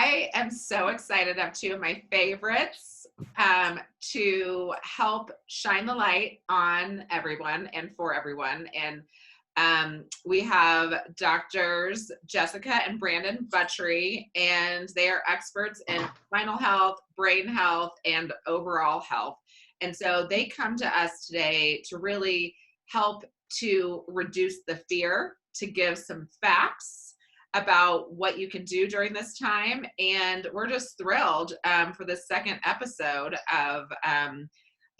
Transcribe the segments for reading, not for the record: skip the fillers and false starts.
I am so excited. I have two of my favorites to help shine the light on everyone and for everyone. And we have doctors Jessica and Brandon Buttry, and they are experts in spinal health, brain health, and overall health. And so they come to us today to really help to reduce the fear, to give some facts about what you can do during this time. And we're just thrilled for the second episode of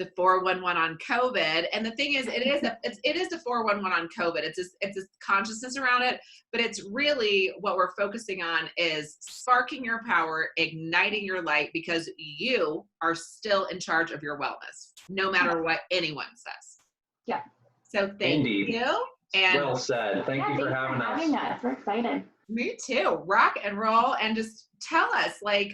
the 411 on COVID. And the thing is, it is the 411 on COVID. It's a consciousness around it, but it's really what we're focusing on is sparking your power, igniting your light, because you are still in charge of your wellness, no matter what anyone says. Yeah. So thank you. And well said. Thank you for having us. We're excited. Me too. Rock and roll, and just tell us, like,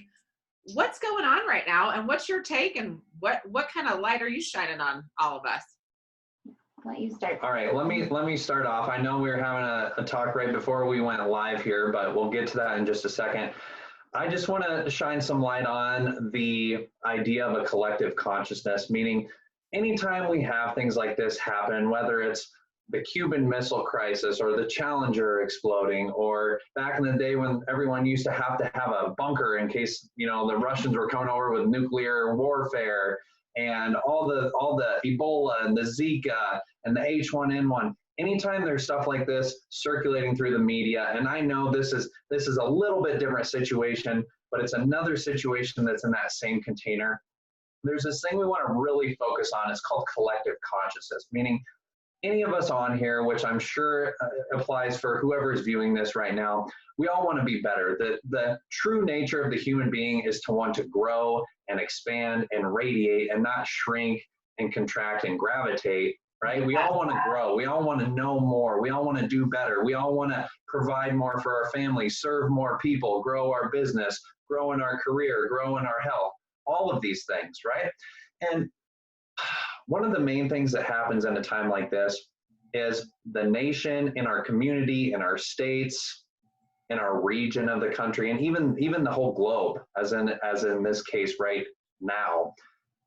what's going on right now, and what's your take, and what kind of light are you shining on all of us? I'll let you start. All right, let me start off. I know we were having a talk right before we went live here, but we'll get to that in just a second. I just want to shine some light on the idea of a collective consciousness, meaning anytime we have things like this happen, whether it's the Cuban Missile Crisis or the Challenger exploding, or back in the day when everyone used to have a bunker in case, the Russians were coming over with nuclear warfare, and all the Ebola and the Zika and the H1N1. Anytime there's stuff like this circulating through the media, and I know this is a little bit different situation, but it's another situation that's in that same container. There's this thing we want to really focus on. It's called collective consciousness, meaning any of us on here, which I'm sure applies for whoever is viewing this right now, we all want to be better. The true nature of the human being is to want to grow and expand and radiate and not shrink and contract and gravitate, right? We all want to grow. We all want to know more. We all want to do better. We all want to provide more for our family, serve more people, grow our business, grow in our career, grow in our health, all of these things, right? And one of the main things that happens in a time like this is the nation, in our community, in our states, in our region of the country, and even the whole globe, as in this case right now,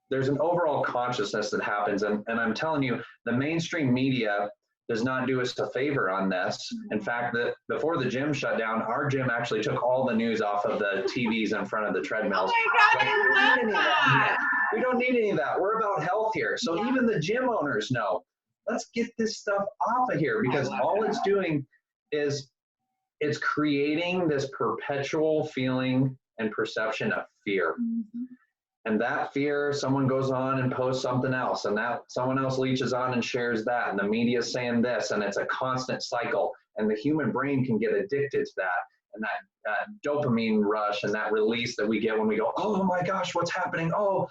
there's an overall consciousness that happens. And I'm telling you, the mainstream media does not do us a favor on this. In fact, before the gym shut down, our gym actually took all the news off of the TVs in front of the treadmills. Oh my God, I love that. We don't need any of that. We're about health here. So even the gym owners know, let's get this stuff off of here, because all it's doing is it's creating this perpetual feeling and perception of fear. Mm-hmm. And that fear, someone goes on and posts something else, and that someone else leeches on and shares that, and the media is saying this, and it's a constant cycle. And the human brain can get addicted to that, and that dopamine rush and that release that we get when we go, oh my gosh, what's happening? Oh.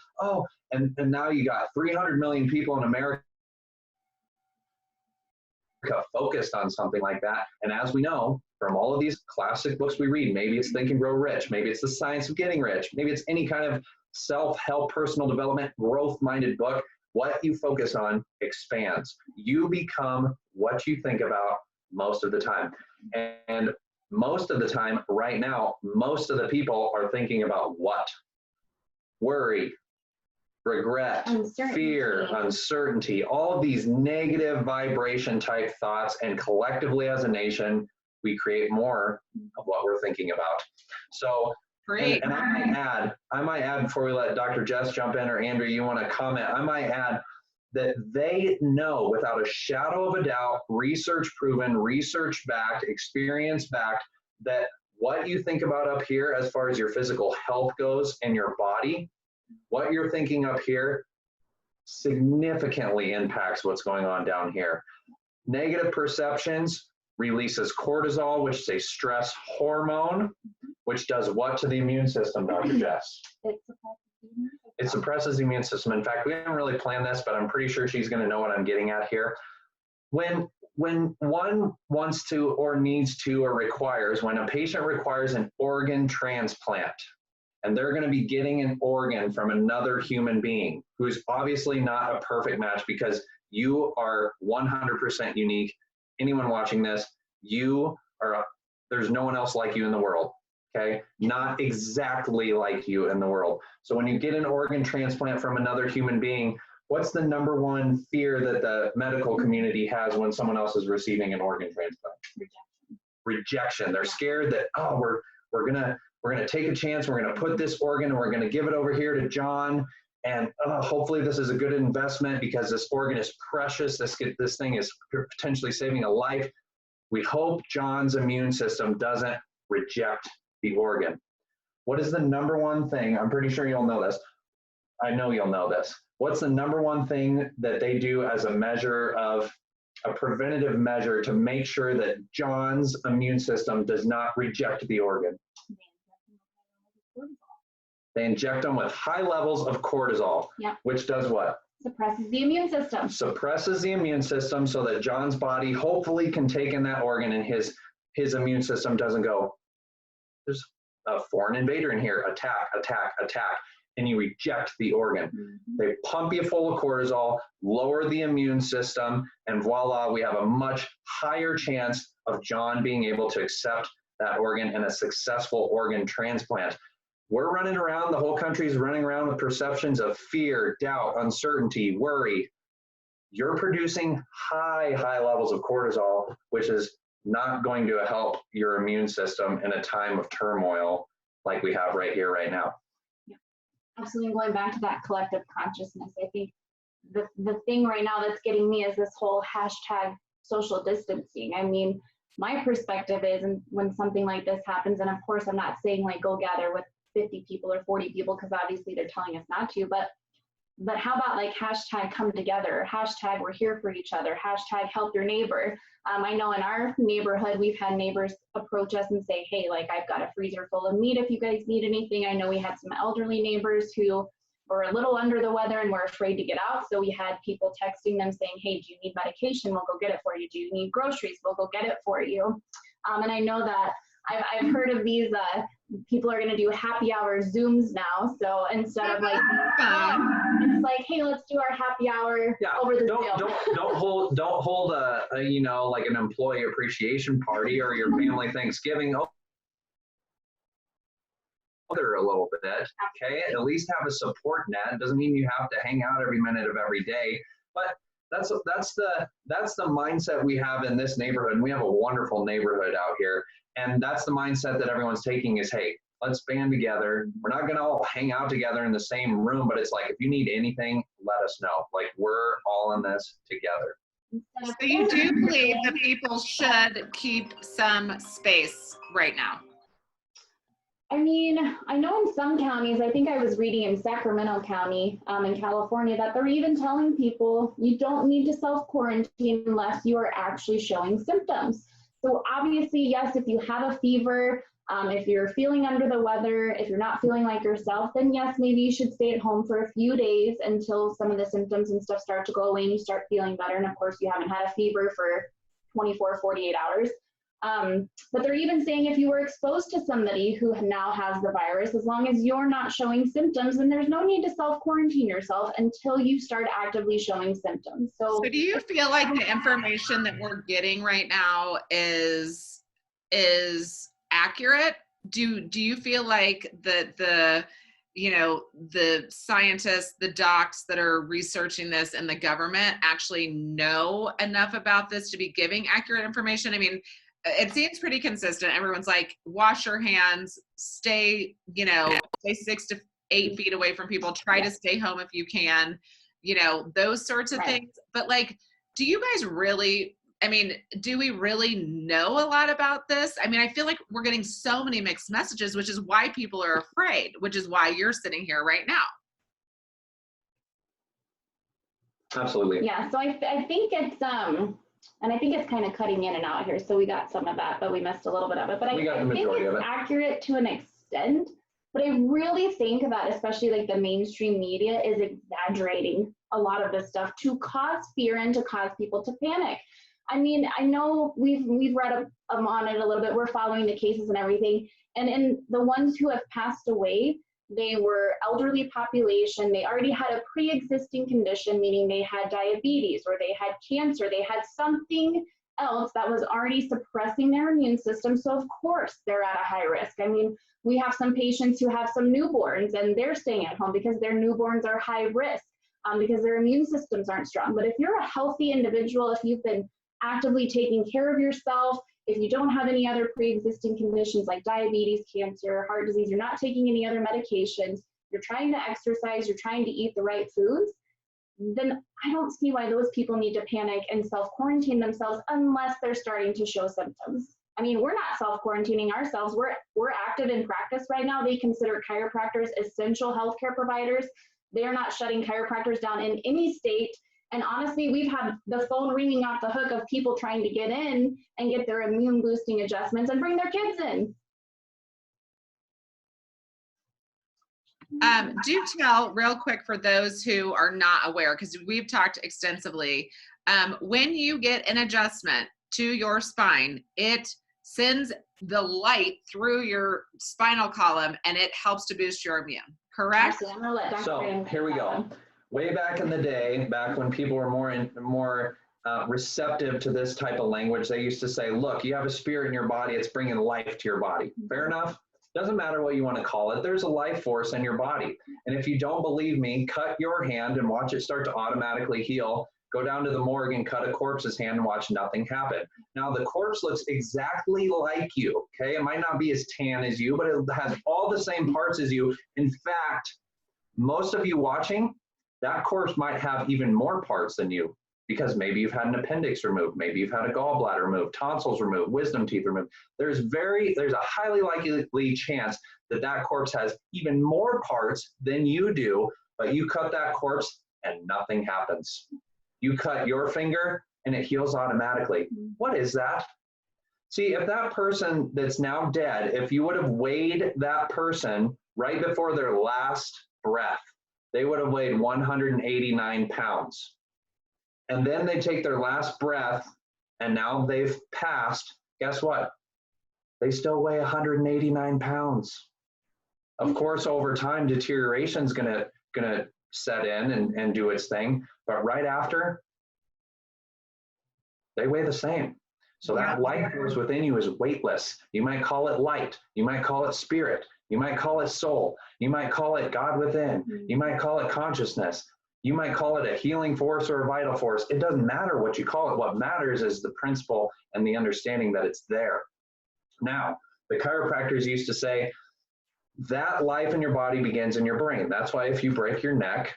And now you got 300 million people in America focused on something like that. And as we know from all of these classic books we read, maybe it's Think and Grow Rich, maybe it's The Science of Getting Rich, maybe it's any kind of self-help, personal development, growth-minded book, what you focus on expands. You become what you think about most of the time. And most of the time, right now, most of the people are thinking about what? Worry, regret, fear, uncertainty, all of these negative vibration type thoughts. And collectively as a nation, we create more of what we're thinking about. So, great. And I might add before we let Dr. Jess jump in, or Andrew, you want to comment, I might add that they know without a shadow of a doubt, research proven, research backed, experience backed, that what you think about up here as far as your physical health goes and your body, what you're thinking up here significantly impacts what's going on down here. Negative perceptions releases cortisol, which is a stress hormone, which does what to the immune system, Dr. Jess? It suppresses the immune system. In fact, we haven't really planned this, but I'm pretty sure she's going to know what I'm getting at here. When one wants to or needs to or requires, when a patient requires an organ transplant, and they're going to be getting an organ from another human being who's obviously not a perfect match, because you are 100% unique. Anyone watching this, you are, there's no one else like you in the world. okay? Not exactly like you in the world. So when you get an organ transplant from another human being, what's the number one fear that the medical community has when someone else is receiving an organ transplant? Rejection. They're scared that, oh, we're gonna take a chance, we're gonna put this organ and we're gonna give it over here to John, and hopefully this is a good investment because this organ is precious, this thing is potentially saving a life. We hope John's immune system doesn't reject the organ. What is the number one thing? I'm pretty sure you'll know this. I know you'll know this. What's the number one thing that they do as a measure of a preventative measure to make sure that John's immune system does not reject the organ? They inject them with high levels of cortisol, which does what? Suppresses the immune system. Suppresses the immune system so that John's body hopefully can take in that organ and his immune system doesn't go, there's a foreign invader in here, attack, attack, attack, and you reject the organ. They pump you full of cortisol, lower the immune system, and voila, we have a much higher chance of John being able to accept that organ and a successful organ transplant. We're running around, the whole country's running around with perceptions of fear, doubt, uncertainty, worry. You're producing high levels of cortisol, which is not going to help your immune system in a time of turmoil like we have right here, right now. Absolutely. Going back to that collective consciousness, I think the thing right now that's getting me is this whole hashtag social distancing. I mean, my perspective is, and when something like this happens, and of course I'm not saying like go gather with 50 people or 40 people because obviously they're telling us not to, but how about like hashtag come together, hashtag we're here for each other, hashtag help your neighbor. I know in our neighborhood, we've had neighbors approach us and say, hey, like I've got a freezer full of meat if you guys need anything. I know we had some elderly neighbors who were a little under the weather and were afraid to get out. So we had people texting them saying, hey, do you need medication? We'll go get it for you. Do you need groceries? We'll go get it for you. And I know that I've heard of these, people are going to do happy hour Zooms now. So instead of like, it's like, hey, let's do our happy hour over the Zoom. Don't hold a you know, like an employee appreciation party or your family Thanksgiving. Other a little bit, okay? At least have a support net. Doesn't mean you have to hang out every minute of every day, but that's the mindset we have in this neighborhood. And we have a wonderful neighborhood out here. And that's the mindset that everyone's taking is, hey, let's band together. We're not going to all hang out together in the same room, but it's like, if you need anything, let us know. Like, we're all in this together. So you do believe that people should keep some space right now? I mean, I know in some counties, I think I was reading in Sacramento County in California, that they're even telling people you don't need to self-quarantine unless you are actually showing symptoms. So obviously, yes, if you have a fever, if you're feeling under the weather, if you're not feeling like yourself, then yes, maybe you should stay at home for a few days until some of the symptoms and stuff start to go away and you start feeling better. And of course, you haven't had a fever for 24, 48 hours. But they're even saying if you were exposed to somebody who now has the virus, as long as you're not showing symptoms, then there's no need to self-quarantine yourself until you start actively showing symptoms. So do you feel like the information that we're getting right now is accurate? Do you feel like the scientists, the docs that are researching this and the government actually know enough about this to be giving accurate information? I mean, it seems pretty consistent. Everyone's like, wash your hands, stay 6 to 8 feet away from people, try to stay home if you can, those sorts of things. But like, do you guys really, do we really know a lot about this? I mean, I feel like we're getting so many mixed messages, which is why people are afraid, which is why you're sitting here right now. Absolutely. Yeah, so I think it's, and I think it's kind of cutting in and out here. So we got some of that, but we missed a little bit of it. But I think it's accurate to an extent. But I really think that especially like the mainstream media is exaggerating a lot of this stuff to cause fear and to cause people to panic. I mean, I know we've read up on it a little bit. We're following the cases and everything. And in the ones who have passed away, they were elderly population. They already had a pre-existing condition, meaning they had diabetes or they had cancer. They had something else that was already suppressing their immune system. So of course they're at a high risk. I mean, we have some patients who have some newborns and they're staying at home because their newborns are high risk because their immune systems aren't strong. But if you're a healthy individual, if you've been actively taking care of yourself, if you don't have any other pre-existing conditions like diabetes, cancer, heart disease, you're not taking any other medications, you're trying to exercise, you're trying to eat the right foods, then I don't see why those people need to panic and self-quarantine themselves unless they're starting to show symptoms. I mean, we're not self-quarantining ourselves. We're active in practice right now. They consider chiropractors essential healthcare providers. They're not shutting chiropractors down in any state. And honestly, we've had the phone ringing off the hook of people trying to get in and get their immune boosting adjustments and bring their kids in. Do tell real quick for those who are not aware, because we've talked extensively, when you get an adjustment to your spine, it sends the light through your spinal column and it helps to boost your immune, correct? So here we go. Way back in the day, back when people were more receptive to this type of language, they used to say, look, you have a spirit in your body, it's bringing life to your body. Fair enough? Doesn't matter what you want to call it. There's a life force in your body. And if you don't believe me, cut your hand and watch it start to automatically heal. Go down to the morgue and cut a corpse's hand and watch nothing happen. Now, the corpse looks exactly like you, okay? It might not be as tan as you, but it has all the same parts as you. In fact, most of you watching, that corpse might have even more parts than you, because maybe you've had an appendix removed, maybe you've had a gallbladder removed, tonsils removed, wisdom teeth removed. There's a highly likely chance that that corpse has even more parts than you do, but you cut that corpse and nothing happens. You cut your finger and it heals automatically. What is that? See, if that person that's now dead, if you would have weighed that person right before their last breath, they would have weighed 189 pounds. And then they take their last breath and now they've passed. Guess what? They still weigh 189 pounds. Of course, over time, deterioration is gonna set in and do its thing. But right after, they weigh the same. So that life force within you is weightless. You might call it light. You might call it spirit. You might call it soul. You might call it God within. You might call it consciousness. You might call it a healing force or a vital force. It doesn't matter what you call it. What matters is the principle and the understanding that it's there. Now, the chiropractors used to say that life in your body begins in your brain. That's why if you break your neck,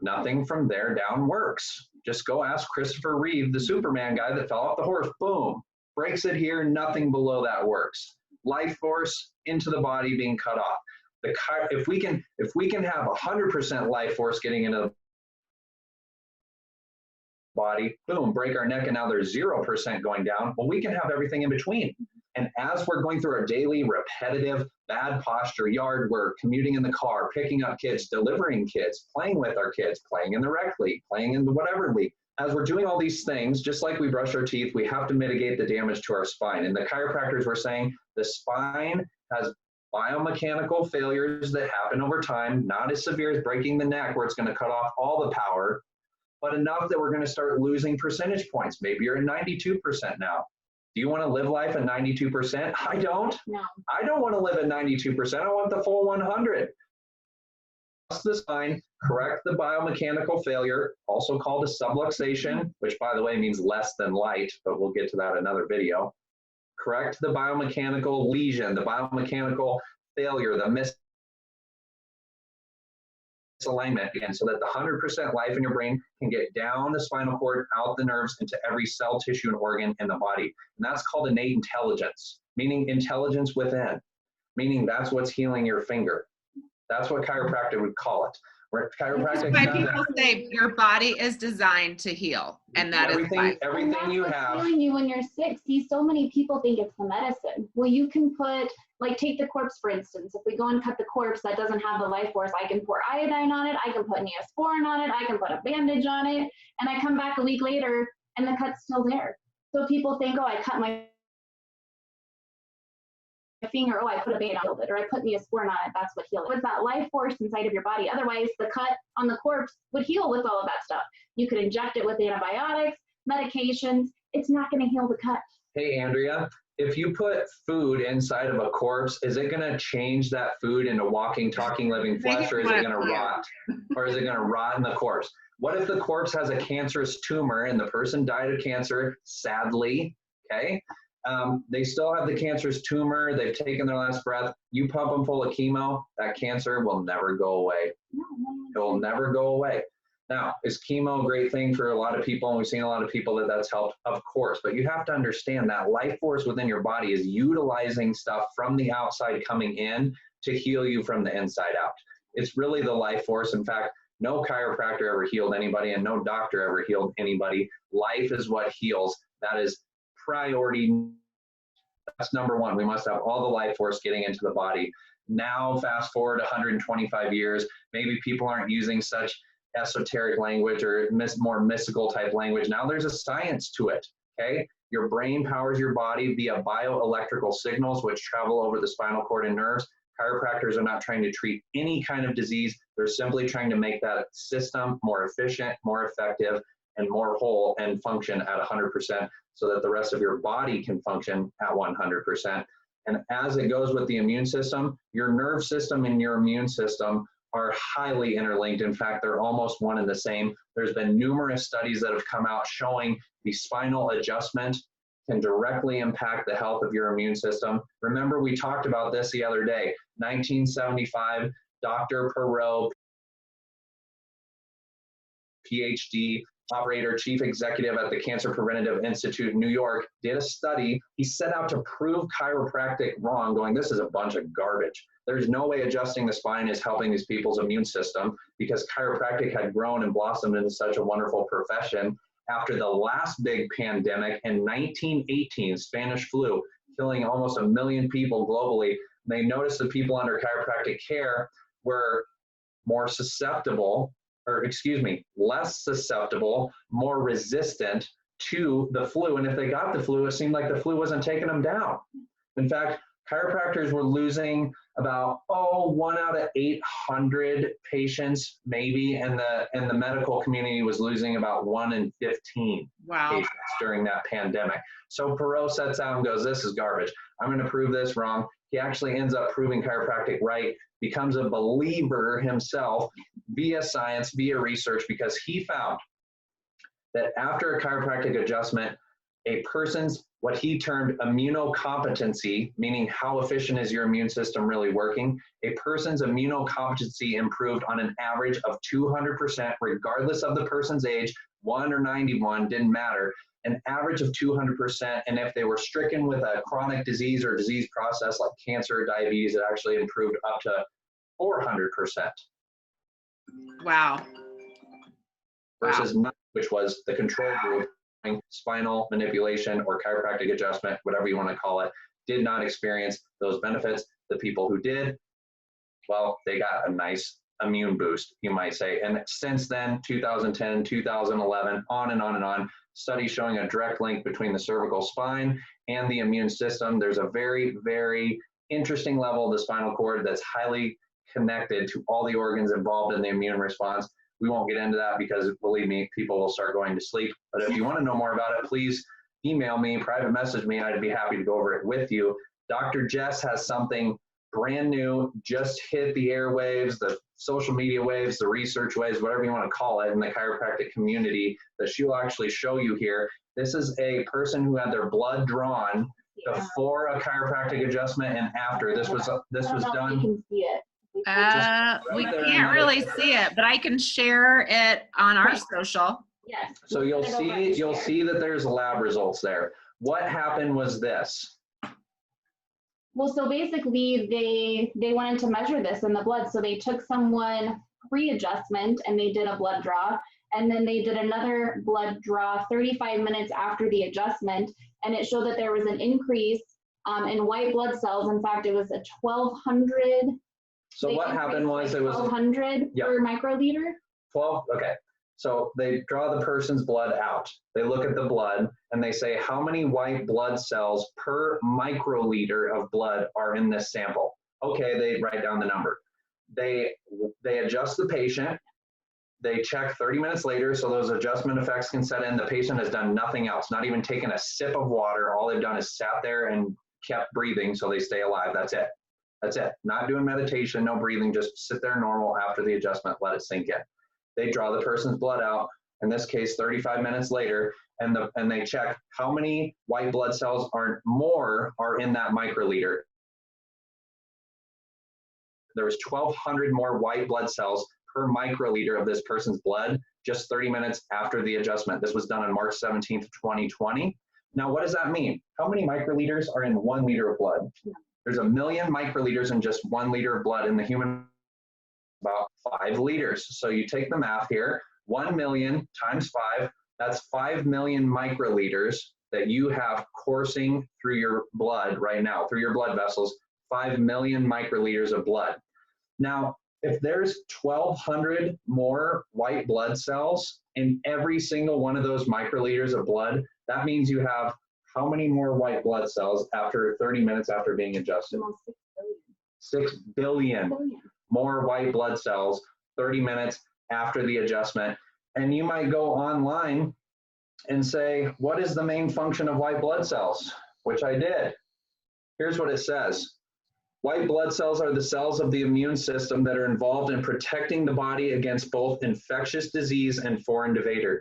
nothing from there down works. Just go ask Christopher Reeve, the Superman guy that fell off the horse. Boom, breaks it here, nothing below that works. Life force into the body being cut off. If we can have 100% life force getting into the body, boom, break our neck, and now there's 0% going down. Well, we can have everything in between. And as we're going through our daily repetitive bad posture yard work, commuting in the car, picking up kids, delivering kids, playing with our kids, playing in the rec league, playing in the whatever league, as we're doing all these things, just like we brush our teeth, we have to mitigate the damage to our spine. And the chiropractors were saying the spine has biomechanical failures that happen over time, not as severe as breaking the neck where it's going to cut off all the power, but enough that we're going to start losing percentage points. Maybe you're at 92% now. Do you want to live life at 92%? I don't. No. I don't want to live at 92%. I want the full 100. The spine, correct the biomechanical failure, also called a subluxation, which by the way means less than light, but we'll get to that in another video. Correct the biomechanical lesion, the biomechanical failure, the misalignment, again, so that the 100% life in your brain can get down the spinal cord, out the nerves, into every cell, tissue, and organ in the body. And that's called innate intelligence, meaning intelligence within, meaning that's what's healing your finger. That's what chiropractic would call it. Where chiropractic, that's why people say your body is designed to heal, and that everything you have. Healing you when you're sick. See, so many people think it's the medicine. Well, you can put, like, take the corpse for instance. If we go and cut the corpse that doesn't have the life force, I can pour iodine on it. I can put Neosporin on it. I can put a bandage on it, and I come back a week later and the cut's still there. So people think, oh, I cut my finger, oh, I put a band on it, or I put Neosporin on it, that's what healed it. It's that life force inside of your body. Otherwise, the cut on the corpse would heal with all of that stuff. You could inject it with antibiotics, medications. it's not going to heal the cut. Hey, Andrea, if you put food inside of a corpse, is it going to change that food into walking, talking, living flesh, or is it going to rot? Or is it going to rot in the corpse? What if the corpse has a cancerous tumor and the person died of cancer, sadly, okay? They still have the cancerous tumor, they've taken their last breath, you pump them full of chemo, that cancer will never go away. It will never go away. Now, is chemo a great thing for a lot of people? And we've seen a lot of people that that's helped, of course, but you have to understand that life force within your body is utilizing stuff from the outside coming in to heal you from the inside out. It's really the life force. In fact, no chiropractor ever healed anybody and no doctor ever healed anybody. Life is what heals. That is priority. That's number one. We must have all the life force getting into the body. Now, fast forward 125 years, maybe people aren't using such esoteric language or more mystical type language. Now there's a science to it, okay? Your brain powers your body via bioelectrical signals, which travel over the spinal cord and nerves. Chiropractors are not trying to treat any kind of disease. They're simply trying to make that system more efficient, more effective, and more whole and function at 100% so that the rest of your body can function at 100%. And as it goes with the immune system, your nerve system and your immune system are highly interlinked. In fact, they're almost one and the same. There's been numerous studies that have come out showing the spinal adjustment can directly impact the health of your immune system. Remember, we talked about this the other day. 1975, Dr. Perot, PhD, operator, chief executive at the Cancer Preventative Institute in New York, did a study. He set out to prove chiropractic wrong, going, this is a bunch of garbage. There's no way adjusting the spine is helping these people's immune system, because chiropractic had grown and blossomed into such a wonderful profession. After the last big pandemic in 1918, Spanish flu, killing almost 1 million people globally, they noticed the people under chiropractic care were more susceptible, less susceptible, more resistant to the flu. And if they got the flu, it seemed like the flu wasn't taking them down. In fact, chiropractors were losing about 1 out of 800 patients, maybe, and the medical community was losing about 1 in 15 patients during that pandemic. So Perot sets out and goes, this is garbage. I'm going to prove this wrong. He actually ends up proving chiropractic right, becomes a believer himself via science, via research, because he found that after a chiropractic adjustment, a person's, what he termed immunocompetency, meaning how efficient is your immune system really working, a person's immunocompetency improved on an average of 200%, regardless of the person's age, 1 or 91, didn't matter, an average of 200%. And if they were stricken with a chronic disease or disease process like cancer or diabetes, it actually improved up to 400%. Wow. Versus none, which was the control group. Spinal manipulation or chiropractic adjustment, whatever you want to call it, did not experience those benefits. The people who did, well, they got a nice immune boost, you might say. And since then, 2010, 2011, on and on and on, studies showing a direct link between the cervical spine and the immune system. There's a very, very interesting level of the spinal cord that's highly connected to all the organs involved in the immune response. We won't get into that because, believe me, people will start going to sleep. But if you want to know more about it, please email me, private message me. I'd be happy to go over it with you. Dr. Jess has something brand new, just hit the airwaves, the social media waves, the research waves, whatever you want to call it, in the chiropractic community that she'll actually show you here. This is a person who had their blood drawn before a chiropractic adjustment and after. This was done. You can see it. We can't really see it, but I can share it on our social. Yes. So you'll see that there's lab results there. What happened was this. Well, so basically they wanted to measure this in the blood. So they took someone pre-adjustment and they did a blood draw, and then they did another blood draw 35 minutes after the adjustment, and it showed that there was an increase in white blood cells. In fact, it was a 1,200. So what happened was it was 1,200 per microliter. 12. Okay. So they draw the person's blood out. They look at the blood and they say, how many white blood cells per microliter of blood are in this sample? Okay, they write down the number. They adjust the patient. They check 30 minutes later, so those adjustment effects can set in. The patient has done nothing else, not even taken a sip of water. All they've done is sat there and kept breathing so they stay alive. That's it. That's it. Not doing meditation, no breathing, just sit there normal after the adjustment, let it sink in. They draw the person's blood out, in this case 35 minutes later, and they check how many white blood cells are in that microliter. There was 1,200 more white blood cells per microliter of this person's blood just 30 minutes after the adjustment. This was done on March 17th, 2020. Now, what does that mean? How many microliters are in 1 liter of blood? There's 1 million microliters in just 1 liter of blood. In the human, about 5 liters. So you take the math here, 1 million times 5, that's 5 million microliters that you have coursing through your blood right now, through your blood vessels, 5 million microliters of blood. Now, if there's 1,200 more white blood cells in every single one of those microliters of blood, that means you have how many more white blood cells after 30 minutes after being adjusted? Almost 6 billion more white blood cells 30 minutes after the adjustment. And you might go online and say, what is the main function of white blood cells? Which I did. Here's what it says. White blood cells are the cells of the immune system that are involved in protecting the body against both infectious disease and foreign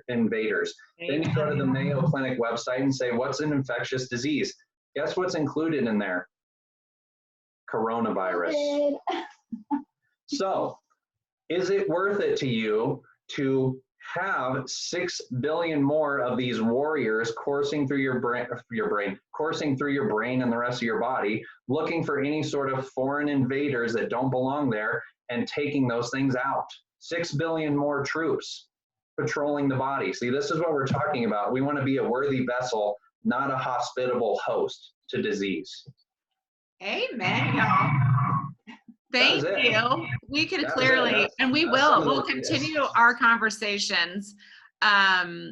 invaders. Then you go to the Mayo Clinic website and say, what's an infectious disease? Guess what's included in there? Coronavirus. So, is it worth it to you to have 6 billion more of these warriors coursing through coursing through your brain and the rest of your body, looking for any sort of foreign invaders that don't belong there and taking those things out? 6 billion more troops patrolling the body. See, this is what we're talking about. We want to be a worthy vessel, not a hospitable host to disease. Amen, y'all. Thank you. We can clearly, and we will, we'll continue our conversations, not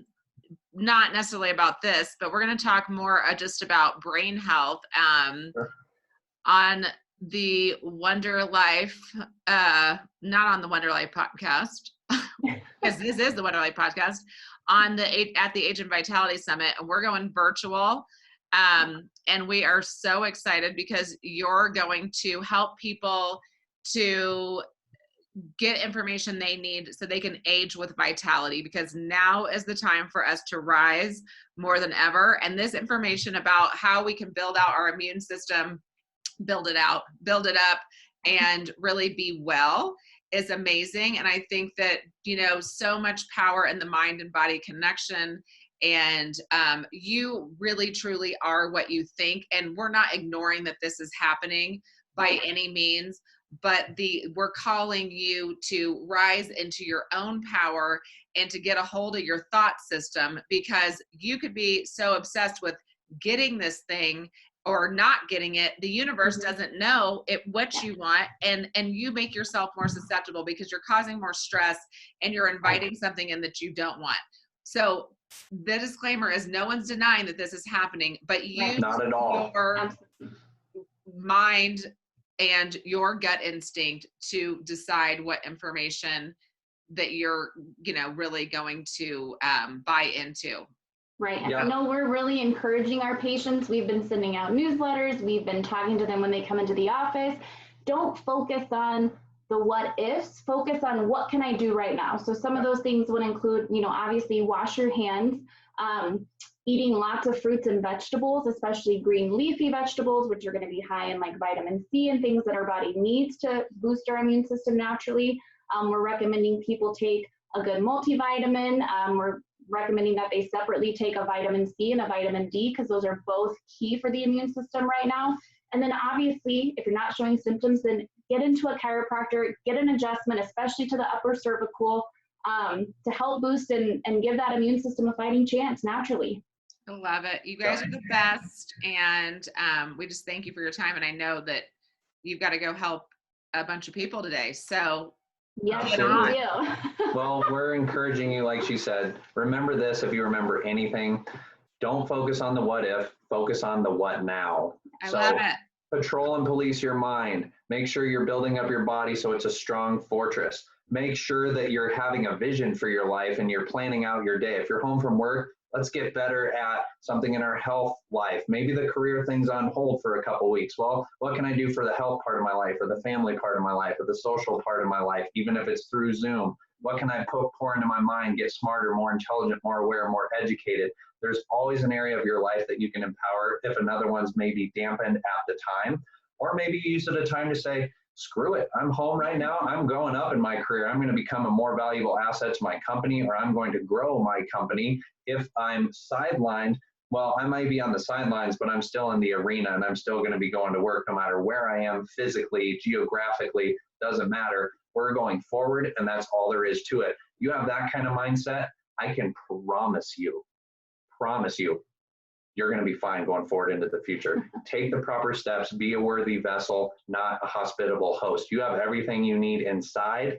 necessarily about this, but we're going to talk more just about brain health on the Wonder Life, not on the Wonder Life podcast, because this is the Wonder Life podcast, at the Age and Vitality Summit, and we're going virtual. And we are so excited because you're going to help people to get information they need so they can age with vitality, because now is the time for us to rise more than ever. And this information about how we can build out our immune system, build it up, and really be well is amazing. And I think that, so much power in the mind and body connection. And you really, truly are what you think. And we're not ignoring that this is happening by any means, but we're calling you to rise into your own power and to get a hold of your thought system, because you could be so obsessed with getting this thing or not getting it. The universe doesn't know what you want, and you make yourself more susceptible because you're causing more stress and you're inviting something in that you don't want. So the disclaimer is no one's denying that this is happening, but use not at all. your mind and your gut instinct to decide what information that you're, really going to buy into. Right. And I know we're really encouraging our patients. We've been sending out newsletters. We've been talking to them when they come into the office. Don't focus on the what ifs, focus on what can I do right now. So some of those things would include, obviously wash your hands, eating lots of fruits and vegetables, especially green leafy vegetables, which are going to be high in like vitamin C and things that our body needs to boost our immune system naturally. We're recommending people take a good multivitamin. We're recommending that they separately take a vitamin C and a vitamin D, because those are both key for the immune system right now. And then obviously, if you're not showing symptoms, then get into a chiropractor, get an adjustment, especially to the upper cervical, to help boost and give that immune system a fighting chance naturally. I love it. You guys are the best. And we just thank you for your time. And I know that you've got to go help a bunch of people today. So yes, we do. Well, we're encouraging you, like she said, remember this. If you remember anything, don't focus on the what if, focus on the what now. I love it. Patrol and police your mind. Make sure you're building up your body so it's a strong fortress. Make sure that you're having a vision for your life and you're planning out your day. If you're home from work, let's get better at something in our health life. Maybe the career thing's on hold for a couple weeks. Well, what can I do for the health part of my life, or the family part of my life, or the social part of my life, even if it's through Zoom? What can I pour into my mind, get smarter, more intelligent, more aware, more educated? There's always an area of your life that you can empower if another one's maybe dampened at the time. Or maybe you use it a time to say, screw it, I'm home right now, I'm going up in my career, I'm going to become a more valuable asset to my company, or I'm going to grow my company. If I'm sidelined, well, I might be on the sidelines, but I'm still in the arena, and I'm still going to be going to work no matter where I am physically, geographically, doesn't matter. We're going forward, and that's all there is to it. You have that kind of mindset, I can promise you, you're going to be fine going forward into the future. Take the proper steps, be a worthy vessel, not a hospitable host. You have everything you need inside.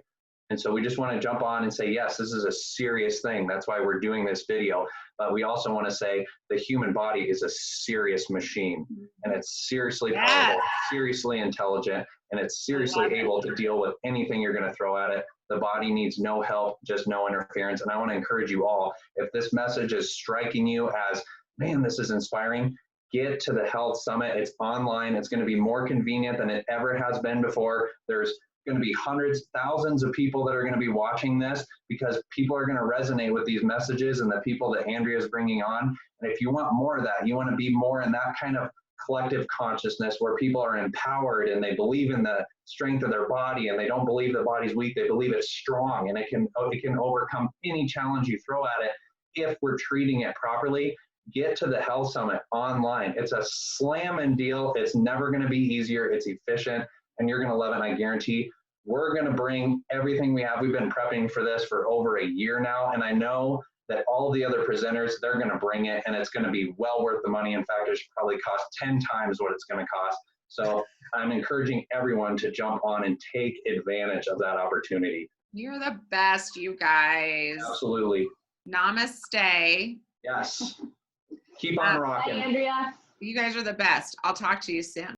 And so we just want to jump on and say, yes, this is a serious thing. That's why we're doing this video. But we also want to say the human body is a serious machine, and it's seriously powerful, seriously intelligent, and it's seriously able to deal with anything you're going to throw at it. The body needs no help, just no interference. And I want to encourage you all, if this message is striking you as, man, this is inspiring, get to the Health Summit. It's online. It's going to be more convenient than it ever has been before. There's going to be hundreds, thousands of people that are going to be watching this, because people are going to resonate with these messages and the people that Andrea is bringing on. And if you want more of that, you want to be more in that kind of collective consciousness where people are empowered and they believe in the strength of their body, and they don't believe the body's weak. They believe it's strong, and it can overcome any challenge you throw at it if we're treating it properly. Get to the Health Summit online. It's a slamming deal. It's never going to be easier. It's efficient, and you're going to love it. And I guarantee we're going to bring everything we have. We've been prepping for this for over a year now, and I know that all the other presenters, they're going to bring it, and it's going to be well worth the money. In fact, it should probably cost 10 times what it's going to cost. So I'm encouraging everyone to jump on and take advantage of that opportunity. You're the best, you guys. Absolutely. Namaste. Yes. Keep on rocking. Bye, Andrea. You guys are the best. I'll talk to you soon.